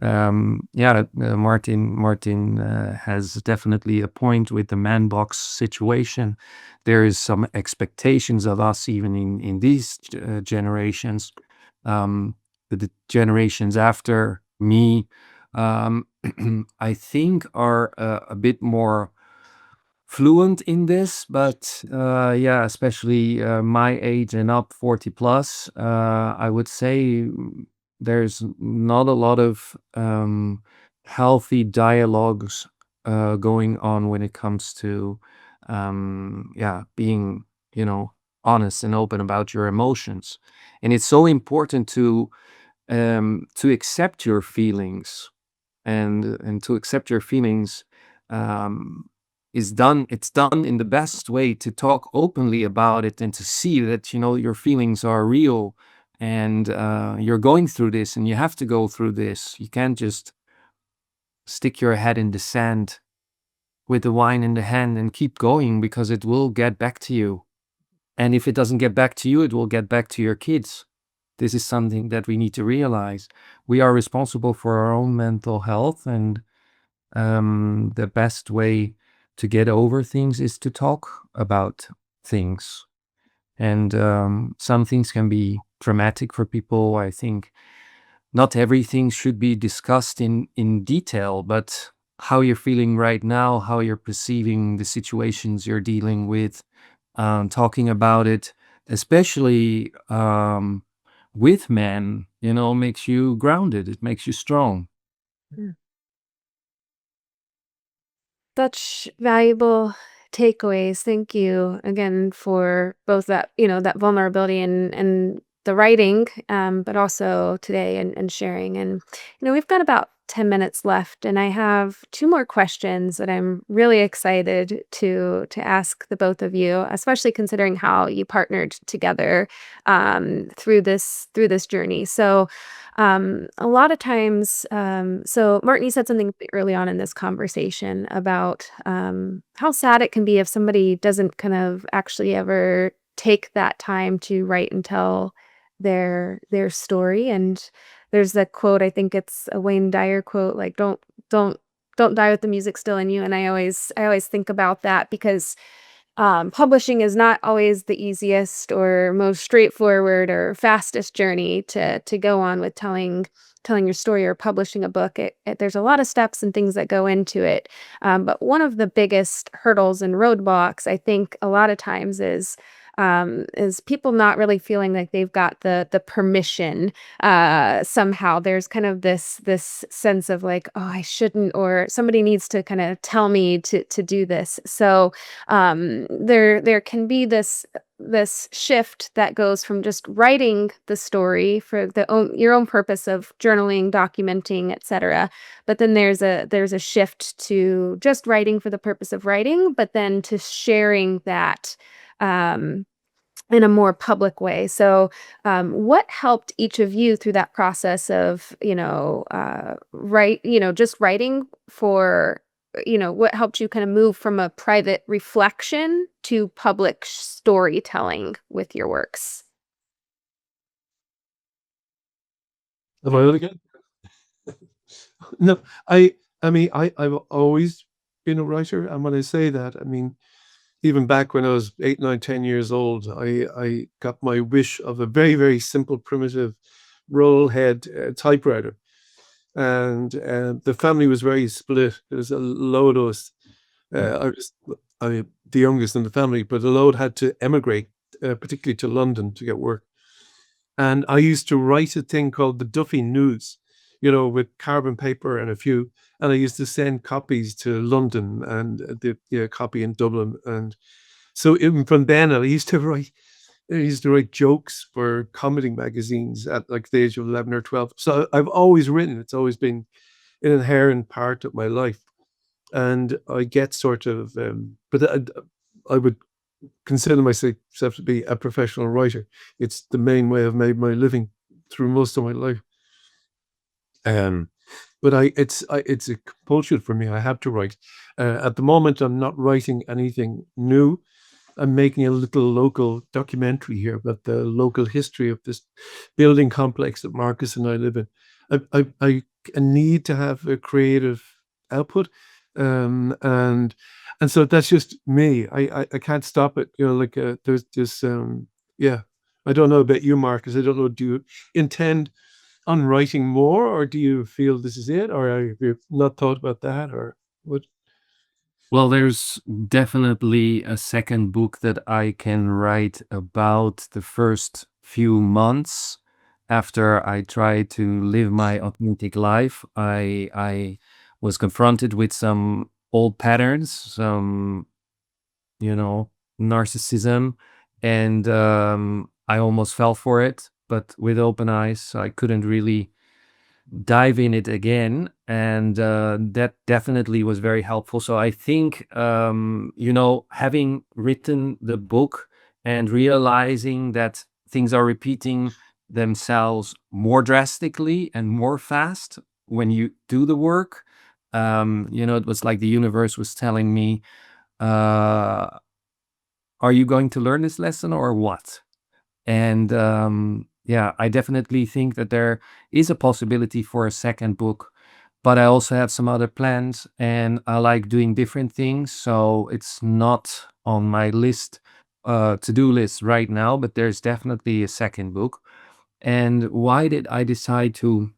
yeah, Martin has definitely a point with the man box situation. There is some expectations of us even in these generations. Um, the generations after me, um, I think are a bit more fluent in this, but yeah, especially my age and up, 40 plus, I would say there's not a lot of healthy dialogues going on when it comes to yeah, being, honest and open about your emotions. And it's so important to accept your feelings, and to accept your feelings um, it's done in the best way to talk openly about it and to see that your feelings are real, and you're going through this and you have to go through this. You can't just stick your head in the sand with the wine in the hand and keep going, because it will get back to you. And if it doesn't get back to you, it will get back to your kids. This is something that we need to realize. We are responsible for our own mental health, and the best way to get over things is to talk about things. And some things can be traumatic for people. I think not everything should be discussed in detail, but how you're feeling right now, how you're perceiving the situations you're dealing with, talking about it, especially with men, makes you grounded. It makes you strong. Such valuable takeaways. Thank you again for both that, that vulnerability and the writing, but also today and sharing. And, we've got about 10 minutes left, and I have two more questions that I'm really excited to ask the both of you, especially considering how you partnered together through this journey. So a lot of times, so Martin, you said something early on in this conversation about how sad it can be if somebody doesn't kind of actually ever take that time to write and tell their story. And there's a quote, I think it's a Wayne Dyer quote, like don't don't die with the music still in you. And I always think about that because publishing is not always the easiest or most straightforward or fastest journey to go on with telling your story or publishing a book. There's a lot of steps and things that go into it. But one of the biggest hurdles and roadblocks, I think, a lot of times is people not really feeling like they've got the permission. Somehow there's kind of this sense of like, oh, I shouldn't, or somebody needs to kind of tell me to do this. So there can be this shift that goes from just writing the story for your own purpose of journaling, documenting, etc. But then there's a shift to just writing for the purpose of writing, but then to sharing that um, in a more public way. So, what helped each of you through that process of, just writing for, what helped you kind of move from a private reflection to public storytelling with your works? Am I on again? No, I mean, I've always been a writer, and when I say that, I mean, even back when I was 8, 9, 10 years old, I got my wish of a very, very simple, primitive roll head typewriter. And the family was very split. There was a load of us. I the youngest in the family, but a load had to emigrate, particularly to London, to get work. And I used to write a thing called the Duffy News, with carbon paper and a few. And I used to send copies to London and the copy in Dublin. And so even from then, I used to write jokes for comedy magazines at like the age of 11 or 12. So I've always written. It's always been an inherent part of my life. And I get sort of, but I would consider myself to be a professional writer. It's the main way I've made my living through most of my life. Um, but it's a compulsion for me. I have to write. At the moment, I'm not writing anything new. I'm making a little local documentary here about the local history of this building complex that Marcus and I live in. I need to have a creative output, and so that's just me. I can't stop it. Like there's this yeah. I don't know about you, Marcus. I don't know. Do you intend on writing more, or do you feel this is it, or have you not thought about that, or what? Well, there's definitely a second book that I can write about the first few months after I tried to live my authentic life. I was confronted with some old patterns, some, narcissism, and I almost fell for it, but with open eyes, so I couldn't really dive in it again, and that definitely was very helpful. So I think, having written the book and realizing that things are repeating themselves more drastically and more fast when you do the work, it was like the universe was telling me, uh, are you going to learn this lesson or what? And yeah, I definitely think that there is a possibility for a second book, but I also have some other plans and I like doing different things. So it's not on my list, to-do list right now, but there's definitely a second book. And why did I decide to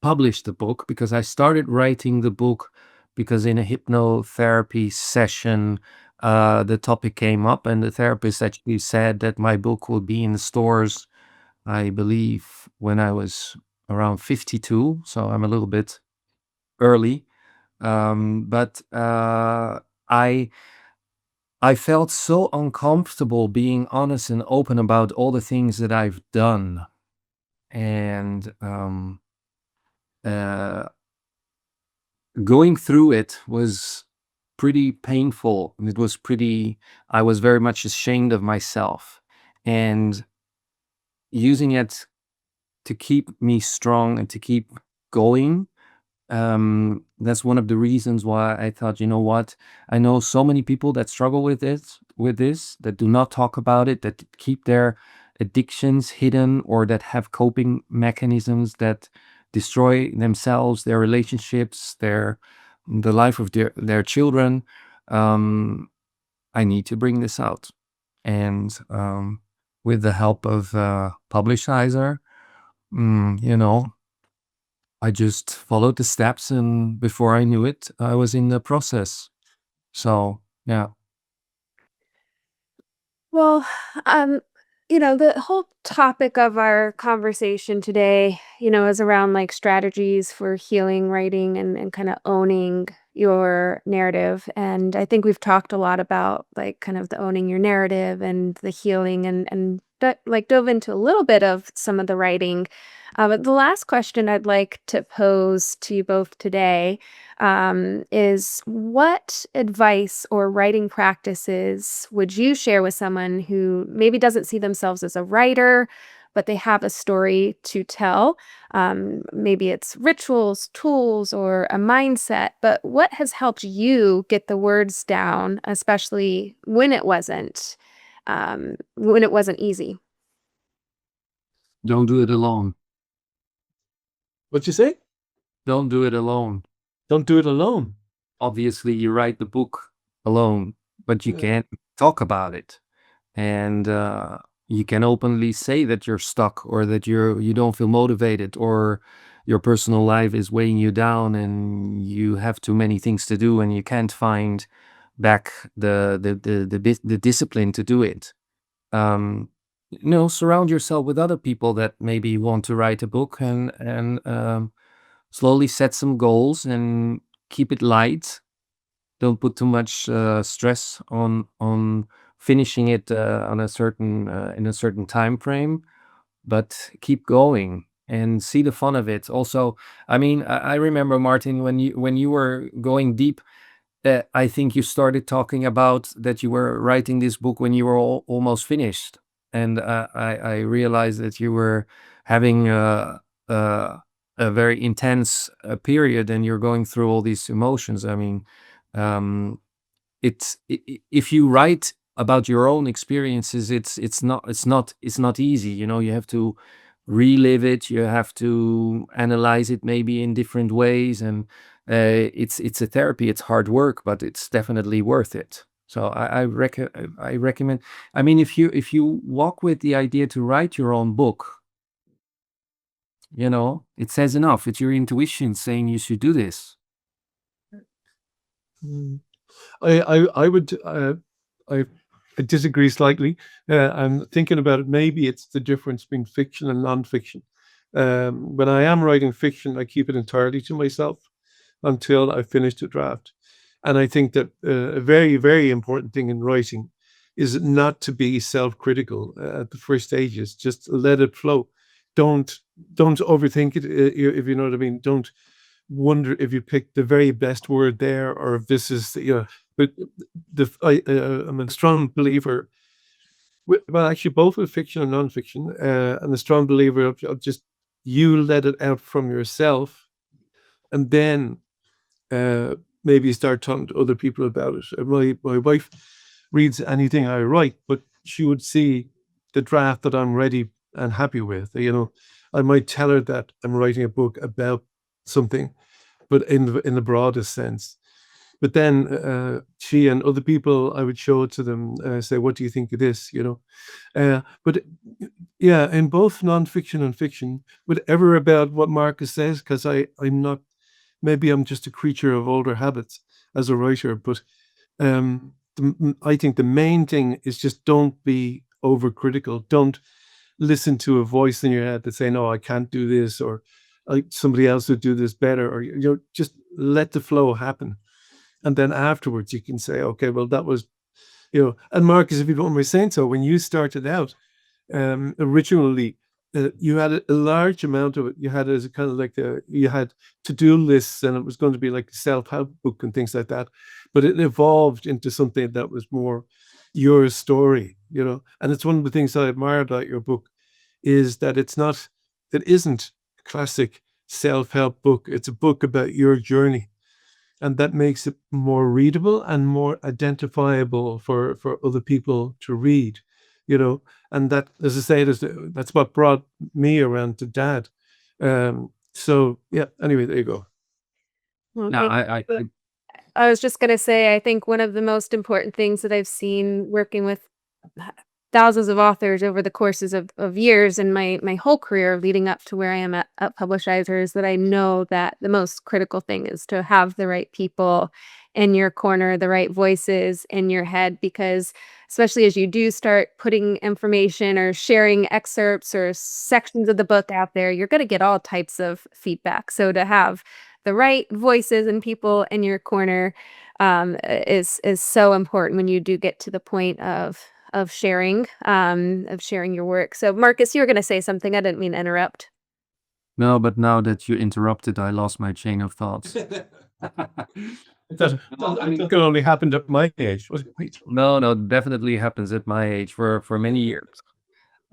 publish the book? Because I started writing the book because in a hypnotherapy session, the topic came up, and the therapist actually said that my book will be in stores, I believe, when I was around 52. So I'm a little bit early. But I I felt so uncomfortable being honest and open about all the things that I've done. And uh, going through it was pretty painful. And I was very much ashamed of myself. And using it to keep me strong and to keep going, that's one of the reasons why I thought, you know what? I know so many people that struggle with this, that do not talk about it, that keep their addictions hidden, or that have coping mechanisms that destroy themselves, their relationships, the life of their children. Um, I need to bring this out. And with the help of Publishizer, you know, I just followed the steps, and before I knew it, I was in the process. So, yeah. Well, um, the whole topic of our conversation today, is around like strategies for healing writing and kind of owning your narrative. And I think we've talked a lot about like kind of the owning your narrative and the healing and like dove into a little bit of some of the writing. But the last question I'd like to pose to you both today is what advice or writing practices would you share with someone who maybe doesn't see themselves as a writer, but they have a story to tell? Maybe it's rituals, tools, or a mindset, but what has helped you get the words down, especially when it wasn't easy? Don't do it alone. What'd you say? Don't do it alone. Don't do it alone. Obviously, you write the book alone, but you Yeah. can't talk about it. And you can openly say that you're stuck, or that you don't feel motivated, or your personal life is weighing you down and you have too many things to do and you can't find back the discipline to do it. um, Surround yourself with other people that maybe want to write a book, and slowly set some goals and keep it light. Don't put too much stress on finishing it on a certain in a certain time frame, but keep going and see the fun of it. Also, I mean, I remember, Martin, when you were going deep, I think you started talking about that you were writing this book when you were almost finished, and I realized that you were having uh, a very intense period, and you're going through all these emotions. I mean, um, if you write about your own experiences, it's not easy. You have to relive it. You have to analyze it maybe in different ways, and it's a therapy. It's hard work, but it's definitely worth it. So I recommend. I mean, if you walk with the idea to write your own book, it says enough. It's your intuition saying you should do this. Mm. I would I disagree slightly. I'm thinking about it. Maybe it's the difference between fiction and nonfiction. When I am writing fiction, I keep it entirely to myself until I finish the draft. And I think that a very, very important thing in writing is not to be self-critical at the first stages. Just let it flow. Don't don't overthink it. If you know what I mean. Don't wonder if you picked the very best word there, or if this is, but I'm a strong believer well, actually both with fiction and nonfiction, and a strong believer of just you let it out from yourself, and then uh, maybe start talking to other people about it. My wife reads anything I write, but she would see the draft that I'm ready and happy with. I might tell her that I'm writing a book about something, but in the broadest sense. But then she and other people, I would show it to them, say, "What do you think of this?" But yeah, in both nonfiction and fiction, whatever about what Marcus says, because I'm not. Maybe I'm just a creature of older habits as a writer, but I think the main thing is just don't be overcritical. Don't listen to a voice in your head that's saying, "Oh, I can't do this," or somebody else would do this better, or just let the flow happen, and then afterwards you can say, "Okay, well, that was." And Marcus, if you don't mind saying so, when you started out, originally, you had a large amount of it. You had it as a kind of like you had to-do lists, and it was going to be like a self-help book and things like that. But it evolved into something that was more your story, And it's one of the things I admire about your book is that it isn't a classic self-help book. It's a book about your journey, and that makes it more readable and more identifiable for other people to read, and that, as I say, that's what brought me around to Dad. So yeah, anyway, there you go. Well, No, I was just gonna say, I think one of the most important things that I've seen working with thousands of authors over the courses of years and my whole career leading up to where I am at Publishizer is that I know that the most critical thing is to have the right people in your corner, the right voices in your head, because especially as you do start putting information or sharing excerpts or sections of the book out there, you're going to get all types of feedback. So to have the right voices and people in your corner is so important when you do get to the point of sharing your work. So Marcus, you were gonna say something. I didn't mean to interrupt. no, but now that you interrupted, I lost my chain of thoughts. That could only happen at my age. Wait. No, no, definitely happens at my age for many years.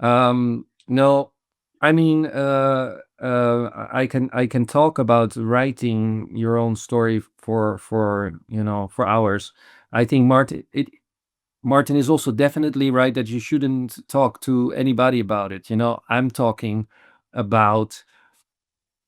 No, I mean, I can talk about writing your own story for hours. I think Martin is also definitely right that you shouldn't talk to anybody about it. I'm talking about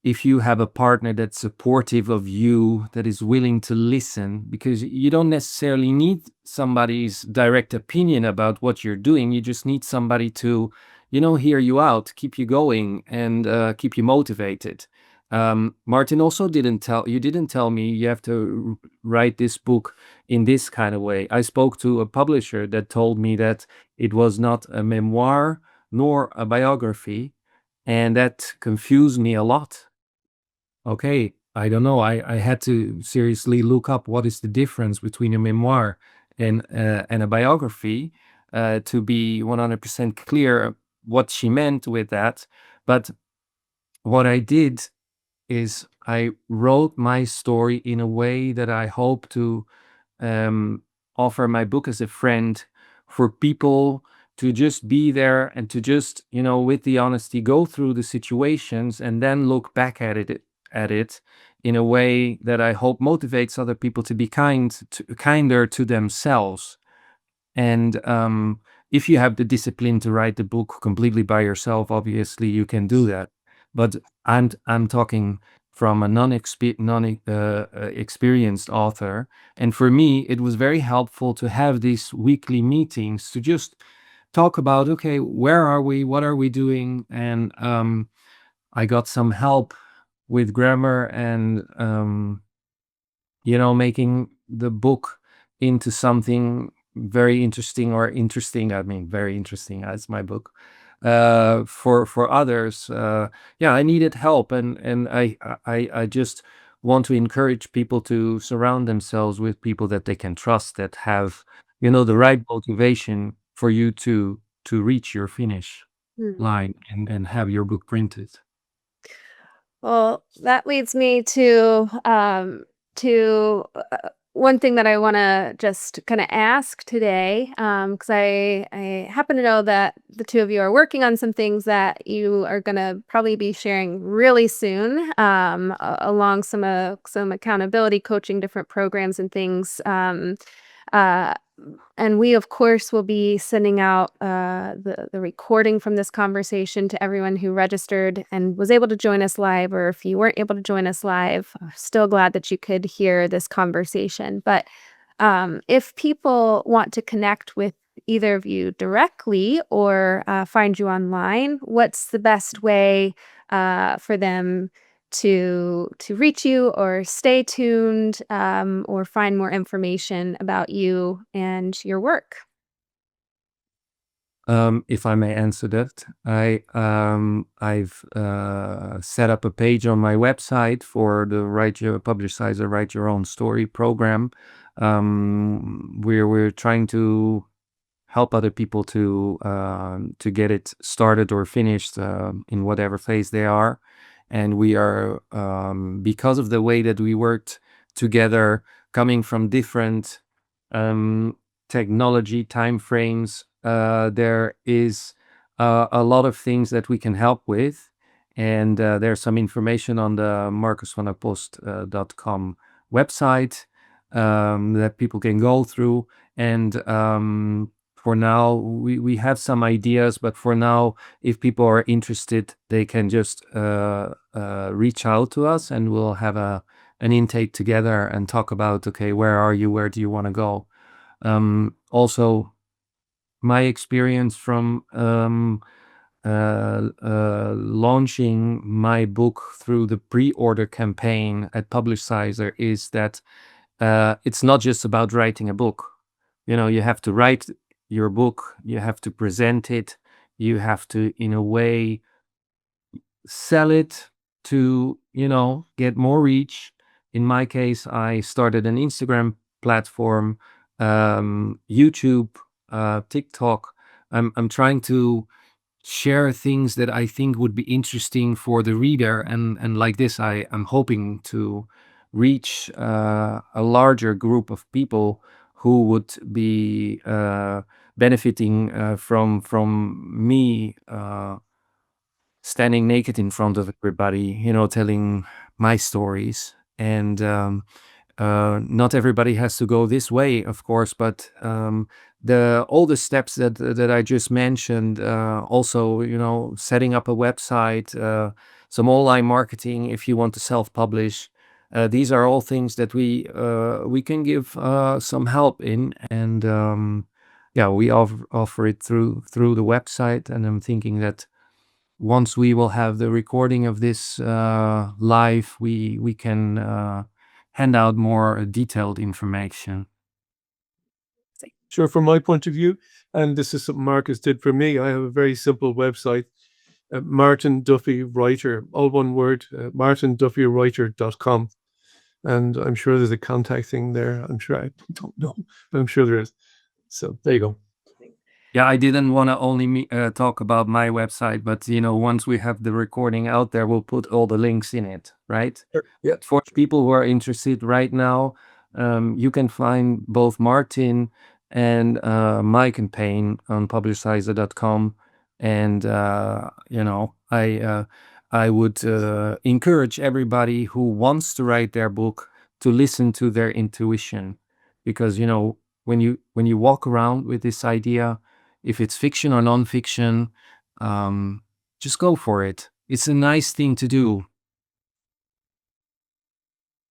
if you have a partner that's supportive of you, that is willing to listen, because you don't necessarily need somebody's direct opinion about what you're doing. You just need somebody to, hear you out, keep you going, and keep you motivated. Martin also didn't tell me you have to write this book in this kind of way. I spoke to a publisher that told me that it was not a memoir nor a biography, and that confused me a lot. Okay, I don't know. I had to seriously look up what is the difference between a memoir and a biography to be 100% clear what she meant with that. But what I did is I wrote my story in a way that I hope to offer my book as a friend for people to just be there and to just, with the honesty, go through the situations and then look back at it in a way that I hope motivates other people to be kinder to themselves. And if you have the discipline to write the book completely by yourself, obviously you can do that. But I'm talking from a experienced author, and for me, it was very helpful to have these weekly meetings to just talk about, okay, where are we, what are we doing, and I got some help with grammar and making the book into something very interesting, or interesting. I mean, very interesting as my book for others. Yeah, I needed help, and I just want to encourage people to surround themselves with people that they can trust, that have the right motivation for you to reach your finish Hmm. line and have your book printed. Well, that leads me to one thing that I want to just kind of ask today, because I happen to know that the two of you are working on some things that you are going to probably be sharing really soon, along some accountability coaching, different programs and things. Uh, and we, of course, will be sending out the recording from this conversation to everyone who registered and was able to join us live, or if you weren't able to join us live, still glad that you could hear this conversation. But if people want to connect with either of you directly or find you online, what's the best way for them to reach you or stay tuned, or find more information about you and your work? If I may answer that, I've set up a page on my website for the Publishizer Write Your Own Story program. We're trying to help other people to get it started or finished in whatever phase they are, and we are, because of the way that we worked together, coming from different um, technology time frames. There is a lot of things that we can help with, and there's some information on the marcusvanderpost.com website that people can go through. And for now, we have some ideas, but for now, if people are interested, they can just reach out to us, and we'll have an intake together and talk about, okay, where are you? Where do you want to go? Also, my experience from launching my book through the pre-order campaign at Publishizer is that it's not just about writing a book. You have to write your book, you have to present it, you have to, in a way, sell it to, get more reach. In my case, I started an Instagram platform, YouTube, TikTok. I'm trying to share things that I think would be interesting for the reader, and like this, I'm hoping to reach a larger group of people who would be benefiting from me standing naked in front of everybody, telling my stories. And not everybody has to go this way, of course, but all the steps that I just mentioned, also, setting up a website, some online marketing if you want to self-publish. These are all things that we can give some help in, and yeah, we offer it through the website. And I'm thinking that once we will have the recording of this live, we can hand out more detailed information. Sure, from my point of view, and this is something Marcus did for me, I have a very simple website, Martin Duffy Writer, all one word, martinduffywriter.com. And I'm sure there's a contact thing there. I'm sure, I don't know, but I'm sure there is. So there you go. Yeah, I didn't want to only talk about my website, but once we have the recording out there, we'll put all the links in it, right? Sure. Yeah. For people who are interested right now, you can find both Martin and my campaign on publishizer.com. And I would encourage everybody who wants to write their book to listen to their intuition, because when you walk around with this idea, if it's fiction or nonfiction, just go for it. It's a nice thing to do.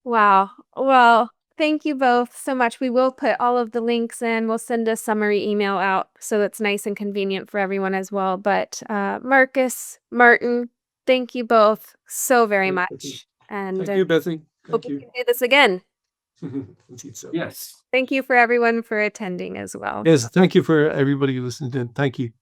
Wow. Well, thank you both so much. We will put all of the links in. We'll send a summary email out so it's nice and convenient for everyone as well. But Marcus, Martin, thank you both so very much. And Thank you, Bethany. hope Thank we you. can do this again. Indeed so. Yes. Thank you for everyone for attending as well. Yes, thank you for everybody who listened in. Thank you.